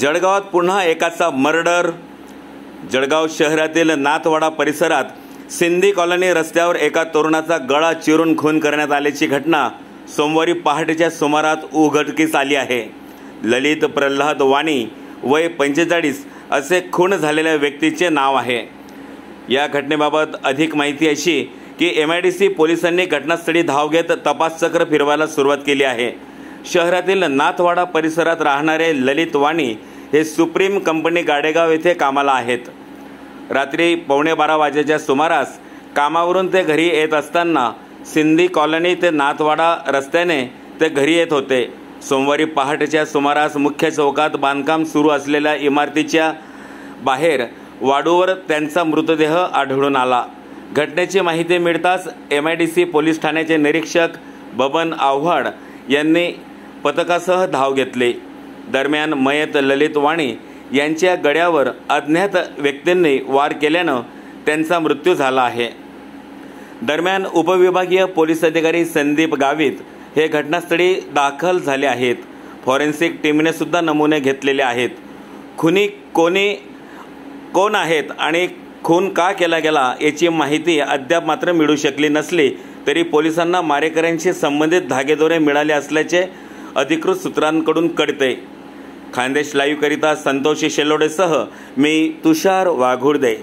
जळगावात पुन्हा एकाचा मर्डर। जळगाव शहरातील नाथवाडा परिसरात सिंधी कॉलनी रस्त्यावर एका तरुणाचा गळा चिरून खून करण्यात आल्याची घटना सोमवारी पहाटेच्या सुमारास उघडकीस आली आहे। ललित प्रल्हाद वाणी वय 45 असे खून झालेल्या व्यक्तीचे नाव आहे। या घटनेबाबत अधिक माहिती अशी की MIDC पोलिसांनी घटनास्थळी धाव घेत तपास चक्र फिरवायला सुरुवात केली आहे। शहरातील नाथवाडा परिसरात राहणारे ललित वाणी हे सुप्रीम कंपनी गाडेगाव येथे कामाला आहेत। रात्री 11:15 वाजेच्या सुमारास कामावरून ते घरी येत असताना सिंधी कॉलनी ते नाथवाडा रस्त्याने ते घरी येत होते। सोमवारी पहाटेच्या सुमारास मुख्य चौकात बांधकाम सुरू असलेल्या इमारतीच्या बाहेर वाडूवर त्यांचा मृतदेह आढळून आला। घटनेची माहिती मिळताच MIDC पोलीस ठाण्याचे निरीक्षक बबन आव्हाड यांनी पथकासह धाव घेतली। दरम्यान मयत ललित वाणी यांच्या गळ्यावर अज्ञात व्यक्तींनी वार केल्याने त्यांचा मृत्यू झाला आहे। दरम्यान उपविभागीय पोलीस अधिकारी संदीप गावित हे घटनास्थळी दाखल झाले आहेत। फॉरेन्सिक टीमने सुद्धा नमुने घेतलेले आहेत। खुनी कोण आहेत आणि खून का केला गेला याची माहिती अद्याप मात्र मिळू शकली नसली तरी पोलिसांना मारेकऱ्यांशी संबंधित धागेदोरे मिळाले असल्याचे अधिकृत सूत्रांकडून कळते। खानदेश लाईव्ह करिता संतोषी शेलोडेसह मी तुषार वाघुर्दे।